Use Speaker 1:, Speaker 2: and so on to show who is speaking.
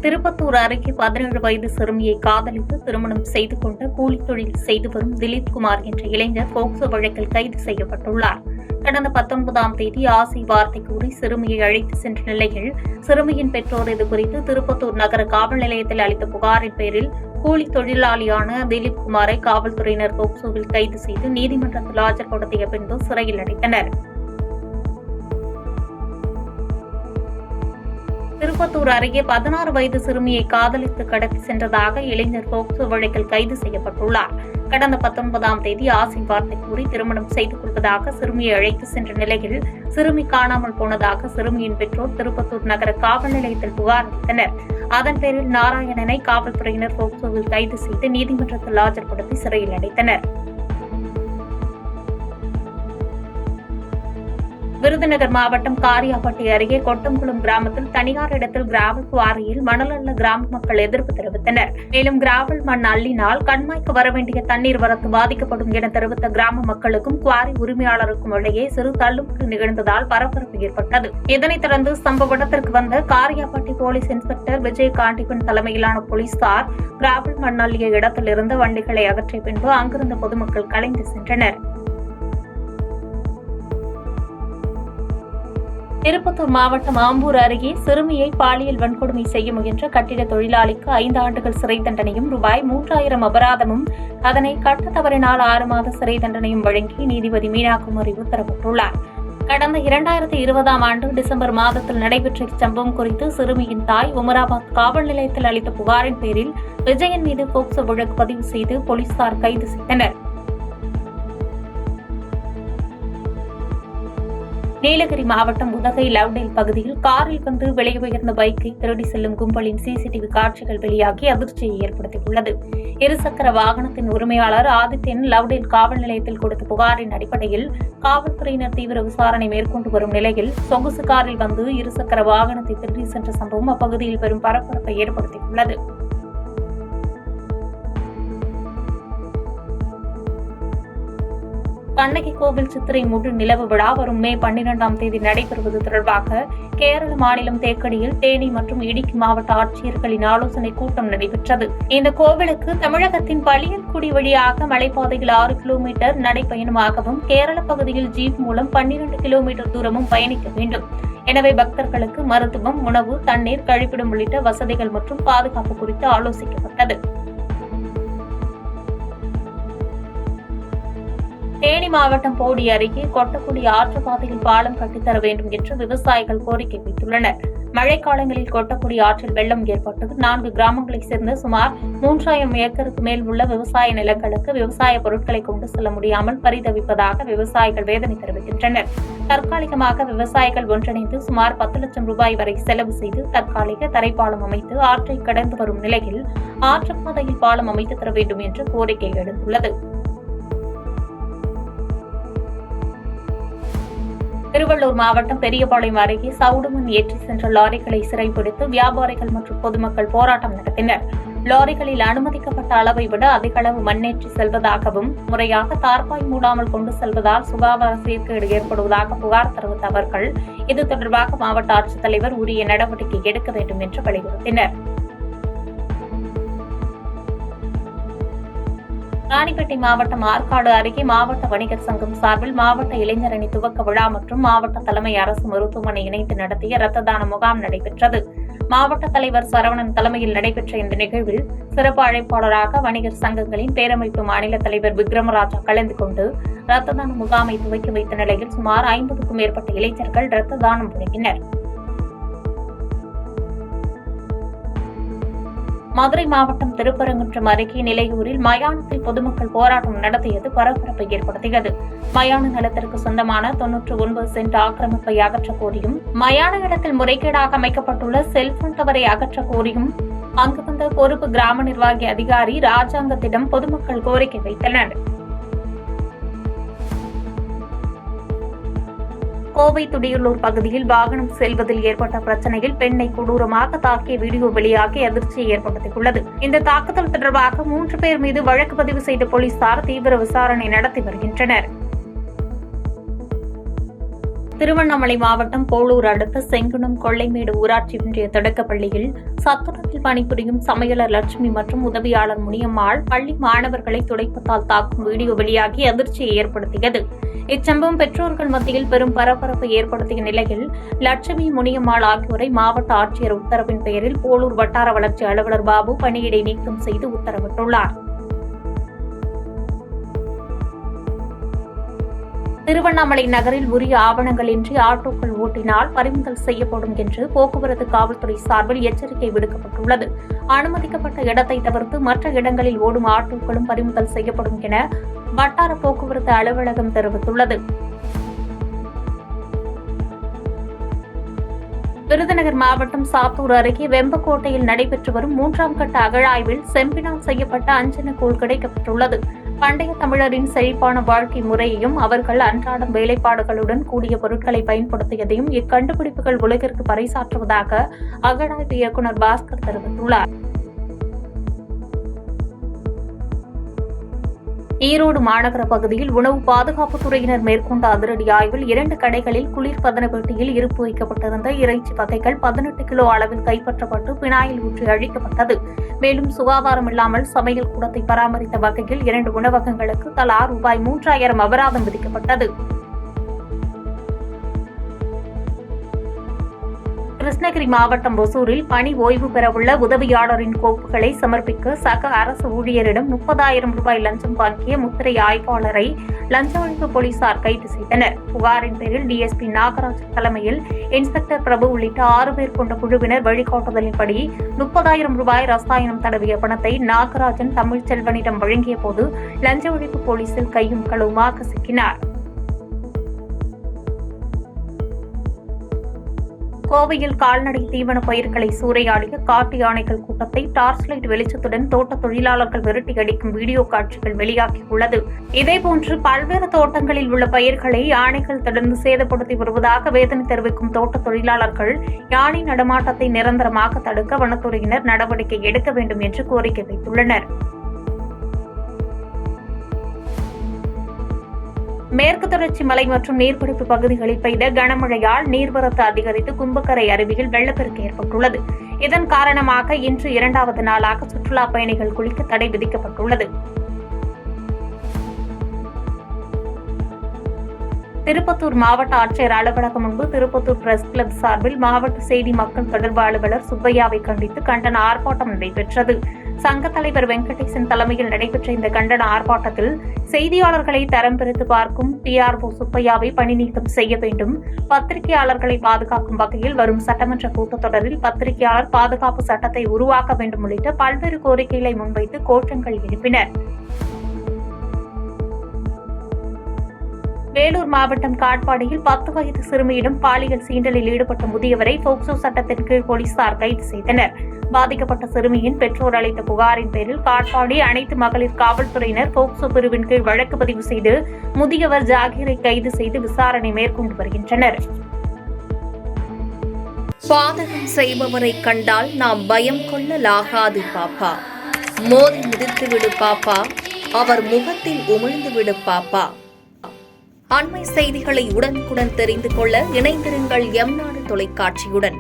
Speaker 1: திருப்பத்தூர் அருகே 17 வயது சிறுமியை காதலித்து திருமணம் செய்து கொண்ட கூலித் தொழில் செய்து வரும் திலீப் குமார் என்ற இளைஞர் போக்சோ வழக்கில் கைது செய்யப்பட்டுள்ளார். கடந்த 19ஆம் தேதி ஆசை வார்த்தை கூறி சிறுமியை அழைத்து சென்ற நிலையில் சிறுமியின் பெற்றோர் இதுகுறித்து திருப்பத்தூர் நகர காவல் நிலையத்தில் அளித்த புகாரின் பேரில் கூலித் தொழிலாளியான திலீப் குமாரை காவல்துறையினர் போக்சோவில் கைது செய்து நீதிமன்றத்தில் ஆஜர்படுத்திய பின்பு சிறையில் அடைத்தனர். திருப்பத்தூர் அருகே 16 வயது சிறுமியை காதலித்து கடத்தி சென்றதாக இளைஞர் போக்சோ வழக்கில் கைது செய்யப்பட்டுள்ளார். கடந்த 19ஆம் தேதி ஆசை வார்த்தை கூறி திருமணம் செய்து கொள்வதாக சிறுமியை அழைத்து சென்ற நிலையில் சிறுமி காணாமல் போனதாக சிறுமியின் பெற்றோர் திருப்பத்தூர் நகர காவல் நிலையத்தில் புகார் அளித்தனர். அதன் பேரில் நாராயணனை காவல்துறையினர் போக்சோவில் கைது செய்து நீதிமன்றத்தில் ஆஜர்படுத்தி சிறையில் அடைத்தனர். விருதுநகர் மாவட்டம் காரியாபட்டி அருகே கொட்டங்குளம் கிராமத்தில் தனியார் இடத்தில் கிராவல் குவாரியில் மணல் அள்ள கிராம மக்கள் எதிர்ப்பு தெரிவித்தனர். மேலும் கிராவல் மண் அள்ளினால் கண்மாய்க்கு வரவேண்டிய தண்ணீர் வரத்து பாதிக்கப்படும் என தெரிவித்த கிராம மக்களுக்கும் குவாரி உரிமையாளருக்கும் இடையே சிறு தள்ளுமுள்ளு நிகழ்ந்ததால் பரபரப்பு ஏற்பட்டது. இதனைத் தொடர்ந்து சம்பவ இடத்திற்கு வந்த காரியாபட்டி போலீஸ் இன்ஸ்பெக்டர் விஜயகாண்டிபன் தலைமையிலான போலீசார் கிராவல் மண் அள்ளிய இடத்திலிருந்து வண்டிகளை அகற்றிய பின்பு அங்கிருந்த பொதுமக்கள் கலைந்து சென்றனர். திருப்பத்தூர் மாவட்டம் ஆம்பூர் அருகே சிறுமியை பாலியல் வன்கொடுமை செய்ய முயன்ற கட்டிட தொழிலாளிக்கு 5 ஆண்டுகள் சிறை தண்டனையும் ரூபாய் 3000 அபராதமும் அதனை கட்ட தவறினால் 6 மாத சிறை தண்டனையும் வழங்கி நீதிபதி மீனாகுமாரி உத்தரவிட்டுள்ளார். கடந்த 2020ஆம் ஆண்டு டிசம்பர் மாதத்தில் நடைபெற்ற இச்சம்பவம் குறித்து சிறுமியின் தாய் உமராபாத் காவல் நிலையத்தில் அளித்த புகாரின் பேரில் விஜயன் மீது போக்சோ வழக்கு பதிவு செய்து போலீசார் கைது செய்தனர். நீலகிரி மாவட்டம் உதகை லவ்டேல் பகுதியில் காரில் வந்து விலை உயர்ந்த பைக்கை திருடி செல்லும் கும்பலின் சிசிடிவி காட்சிகள் வெளியாகி அதிர்ச்சியை ஏற்படுத்தியுள்ளது. இருசக்கர வாகனத்தின் உரிமையாளர் ஆதித்யன் லவ்டேல் காவல் நிலையத்தில் கொடுத்த புகாரின் அடிப்படையில் காவல்துறையினர் தீவிர விசாரணை மேற்கொண்டு வரும் நிலையில் சொகுசு காரில் வந்து இருசக்கர வாகனத்தை திருடி சென்ற சம்பவம் அப்பகுதியில் பெரும் பரபரப்பை ஏற்படுத்தியுள்ளது. கண்ணகி கோவில் சித்திரை முழு நிலவு விழா வரும் மே 12ஆம் தேதி நடைபெறுவது தொடர்பாக கேரள மாநிலம் தேக்கடியில் தேனி மற்றும் இடுக்கி மாவட்ட ஆட்சியர்களின் ஆலோசனைக் கூட்டம் நடைபெற்றது. இந்த கோவிலுக்கு தமிழகத்தின் பளியல்குடி வழியாக மலைப்பாதையில் 6 கிலோமீட்டர் நடைபயணமாகவும் கேரள பகுதியில் ஜீப் மூலம் 12 கிலோமீட்டர் தூரமும் பயணிக்க வேண்டும். எனவே பக்தர்களுக்கு மருத்துவம், உணவு, தண்ணீர், கழிப்பிடம் உள்ளிட்ட வசதிகள் மற்றும் பாதுகாப்பு குறித்து ஆலோசிக்கப்பட்டது. தேனி மாவட்டம் போடி அருகே கொட்டக்குடி ஆற்றுப்பாதையில் பாலம் கட்டித்தர வேண்டும் என்று விவசாயிகள் கோரிக்கை வைத்துள்ளனர். மழைக்காலங்களில் கொட்டக்குடி ஆற்றில் வெள்ளம் ஏற்பட்டது 4 கிராமங்களைச் சேர்ந்த சுமார் 3000 ஏக்கருக்கு மேல் உள்ள விவசாய நிலங்களுக்கு விவசாய பொருட்களை கொண்டு செல்ல முடியாமல் பரிதவிப்பதாக விவசாயிகள் வேதனை தெரிவிக்கின்றனர். தற்காலிகமாக விவசாயிகள் ஒன்றிணைந்து சுமார் 10 லட்சம் ரூபாய் வரை செலவு செய்து தற்காலிக தரைப்பாலம் அமைத்து ஆற்றை கடந்து வரும் நிலையில் ஆற்றுப்பாதையில் பாலம் அமைத்து தர வேண்டும் என்று கோரிக்கை எழுந்துள்ளது. திருவள்ளூர் மாவட்டம் பெரியபாளையம் அருகே சவுடுமண் ஏற்றி சென்ற லாரிகளை சிறைப்பிடித்து வியாபாரிகள் மற்றும் பொதுமக்கள் போராட்டம் நடத்தினர். லாரிகளில் அனுமதிக்கப்பட்ட அளவை விட அதிக அளவு மண்ணேற்றி செல்வதாகவும் முறையாக தார்பாய் மூடாமல் கொண்டு செல்வதால் சுகாதார சீர்கேடு ஏற்படுவதாக புகார் தெரிவித்த அவர்கள் இது தொடர்பாக மாவட்ட ஆட்சித்தலைவர் உரிய நடவடிக்கை எடுக்க வேண்டும் என்று வலியுறுத்தினர். ராணிப்பேட்டை மாவட்டம் ஆற்காடு அருகே மாவட்ட வணிகர் சங்கம் சார்பில் மாவட்ட இளைஞர் அணி துவக்க விழா மற்றும் மாவட்ட தலைமை அரசு மருத்துவமனை இணைந்து நடத்திய இரத்த தான முகாம் நடைபெற்றது. மாவட்ட தலைவர் சரவணன் தலைமையில் நடைபெற்ற இந்த நிகழ்வில் சிறப்பு அழைப்பாளராக வணிகர் சங்கங்களின் பேரமைப்பு மாநில தலைவர் விக்ரமராஜா கலந்து கொண்டு இரத்த தான முகாமை துவக்கி வைத்த நிலையில் சுமார் 50க்கும் மேற்பட்ட இளைஞர்கள் இரத்த தானம் வழங்கினர். மதுரை மாவட்டம் திருப்பரங்குன்றம் அருகே நிலையூரில் மயானத்தில் பொதுமக்கள் போராட்டம் நடத்தியது பரபரப்பை ஏற்படுத்தியது. மயான நிலத்திற்கு சொந்தமான 99 சென்ட் ஆக்கிரமிப்பை அகற்ற கோரியும் மயான இடத்தில் முறைகேடாக அமைக்கப்பட்டுள்ள செல்போன் டவரை அகற்ற கோரியும் அங்கு வந்த பொறுப்பு கிராம நிர்வாகி அதிகாரி ராஜாங்கத்திடம் பொதுமக்கள் கோரிக்கை வைத்தனர். கோவை துடியலூர் பகுதியில் வாகனம் செல்வதில் ஏற்பட்ட பிரச்சனையில் பெண்ணை கொடூரமாக தாக்கிய வீடியோ வெளியாகி அதிர்ச்சியை ஏற்படுத்தியுள்ளது. இந்த தாக்குதல் தொடர்பாக 3 பேர் மீது வழக்கு பதிவு செய்த போலீசார் தீவிர விசாரணை நடத்தி வருகின்றனர். திருவண்ணாமலை மாவட்டம் போளூர் அடுத்த செங்குணம் கொள்ளைமேடு ஊராட்சி ஒன்றிய தொடக்கப்பள்ளியில் சத்துணவில் பணிபுரியும் சமையலர் லட்சுமி மற்றும் உதவியாளர் முனியம்மாள் பள்ளி மாணவர்களை துடைப்பத்தால் தாக்கும் வீடியோ வெளியாகி அதிர்ச்சியை ஏற்படுத்தியது. இச்சம்பவம் பெற்றோர்கள் மத்தியில் பெரும் பரபரப்பை ஏற்படுத்திய நிலையில் லட்சுமி, முனியம்மாள் ஆகியோரை மாவட்ட ஆட்சியர் உத்தரவின் பெயரில் போளூர் வட்டார வளர்ச்சி அலுவலர் பாபு பணியிடை நீக்கம் செய்து உத்தரவிட்டுள்ளார். திருவண்ணாமலை நகரில் உரிய ஆவணங்களின்றி ஆட்டோக்கள் ஓட்டினால் பறிமுதல் செய்யப்படும் என்று போக்குவரத்து காவல்துறை சார்பில் எச்சரிக்கை விடுக்கப்பட்டுள்ளது. அனுமதிக்கப்பட்ட இடத்தை தவிர்த்து மற்ற இடங்களில் ஓடும் ஆட்டோக்களும் பறிமுதல் செய்யப்படும் என வட்டார போக்குவரத்து அலுவலகம் தெரிவித்துள்ளது. விருதுநகர் மாவட்டம் சாத்தூர் அருகே வெம்பக்கோட்டையில் நடைபெற்று வரும் 3ஆம் கட்ட அகழாய்வில் செம்பினால் செய்யப்பட்ட அஞ்சனக்கோல் கிடைக்கப்பட்டுள்ளது. பண்டைய தமிழரின் செழிப்பான வாழ்க்கை முறையையும் அவர்கள் அன்றாடம் வேலைப்பாடுகளுடன் கூடிய பொருட்களை பயன்படுத்தியதையும் இக்கண்டுபிடிப்புகள் உலகிற்கு பறைசாற்றுவதாக அகழாய்வு இயக்குநர் பாஸ்கர் தெரிவித்துள்ளார். ஈரோடு மாநகர பகுதியில் உணவு பாதுகாப்புத்துறையினர் மேற்கொண்ட அதிரடி ஆய்வில் 2 கடைகளில் குளிர்பதன பெட்டியில் இருப்பு வைக்கப்பட்டிருந்த இறைச்சி வகைகள் 18 கிலோ அளவில் கைப்பற்றப்பட்டு பினாயில் ஊற்றி அழிக்கப்பட்டது. மேலும் சுகாதாரமில்லாமல் சமையல் கூடத்தை பராமரித்த வகையில் 2 உணவகங்களுக்கு தலா ரூபாய் 3000 அபராதம் விதிக்கப்பட்டது. கிருஷ்ணகிரி மாவட்டம் ஒசூரில் பணி ஓய்வு பெறவுள்ள உதவியாளரின் கோப்புகளை சமர்ப்பிக்க சக அரசு ஊழியரிடம் 30,000 ரூபாய் லஞ்சம் வாங்கிய முத்திரை ஆய்வாளரை லஞ்ச ஒழிப்பு போலீசார் கைது செய்தனர். புகாரின் பேரில் டிஎஸ்பி நாகராஜ் தலைமையில் இன்ஸ்பெக்டர் பிரபு உள்ளிட்ட 6 பேர் கொண்ட குழுவினர் வழிகாட்டுதலின்படி 30,000 ரூபாய் ரசாயனம் தடவிய பணத்தை நாகராஜன் தமிழ்ச்செல்வனிடம் வழங்கிய போது லஞ்ச ஒழிப்பு போலீசில் கையும் களவுமாக சிக்கினார். கோவையில் கால்நடை தீவன பயிர்களை சூறையாடிய காட்டு யானைகள் கூட்டத்தை டார்ச் லைட் வெளிச்சத்துடன் தோட்ட தொழிலாளர்கள் விரட்டி அடிக்கும் வீடியோ காட்சிகள் வெளியாகியுள்ளது. இதேபோன்று பல்வேறு தோட்டங்களில் உள்ள பயிர்களை யானைகள் தொடர்ந்து சேதப்படுத்தி வருவதாக வேதனை தெரிவிக்கும் தோட்ட தொழிலாளர்கள் யானை நடமாட்டத்தை நிரந்தரமாக தடுக்க வனத்துறையினர் நடவடிக்கை எடுக்க வேண்டும் என்று கோரிக்கை வைத்துள்ளனர். மேற்கு தொடர்ச்சி மலை மற்றும் நீர்பிடிப்பு பகுதிகளில் பெய்த கனமழையால் நீர்வரத்து அதிகரித்து கும்பக்கரை அருவியில் வெள்ளப்பெருக்கு ஏற்பட்டுள்ளது. இதன் காரணமாக இன்று 2வது நாளாக சுற்றுலா பயணிகள் குளிக்க தடை விதிக்கப்பட்டுள்ளது. திருப்பத்தூர் மாவட்ட ஆட்சியர் அலுவலகம் முன்பு திருப்பத்தூர் பிரஸ் கிளப் சார்பில் மாவட்ட செய்தி மக்கள் தொடர்பு அலுவலர் சுப்பையாவை கண்டித்து கண்டன ஆர்ப்பாட்டம் நடைபெற்றது. சங்க தலைவர் வெங்கடேசன் தலைமையில் நடைபெற்ற இந்த கண்டன ஆர்ப்பாட்டத்தில் செய்தியாளர்களை தரம் பிரித்து பார்க்கும் PRO சுப்பையாவை பணி நீக்கம் செய்ய வேண்டும், பத்திரிகையாளர்களை பாதுகாக்கும் வகையில் வரும் சட்டமன்ற கூட்டத்தொடரில் பத்திரிகையாளர் பாதுகாப்பு சட்டத்தை உருவாக்க வேண்டும் உள்ளிட்ட பல்வேறு கோரிக்கைகளை முன்வைத்து கோஷங்கள் எழுப்பினர். வேலூர் மாவட்டம் காட்பாடியில் 10 வயது சிறுமியிடம் பாலியல் சீண்டலில் ஈடுபட்ட முதியவரை போக்சோ சட்டத்தின் கீழ் போலீசார் கைது செய்தனர். பாதிக்கப்பட்ட சிறுமியின் பெற்றோர் அளித்த புகாரின் பேரில் காட்பாடி அனைத்து மகளிர் காவல்துறையினர் போக்சோ பிரிவின் கீழ் வழக்கு பதிவு செய்து முதியவர் ஜாகீரை கைது செய்து விசாரணை மேற்கொண்டு வருகின்றனர்.
Speaker 2: பாதகம் செய்பவரை கண்டால் நாம் பயம் கொள்ளலாகாது பாப்பா, மோதி மிதித்துவிடு பாப்பா, அவர் முகத்தில் உமிழ்ந்துவிடு பாப்பா. அண்மை செய்திகளை உடனுக்குடன் தெரிந்து கொள்ள இணைந்திருங்கள் எம் நாடு தொலைக்காட்சியுடன்.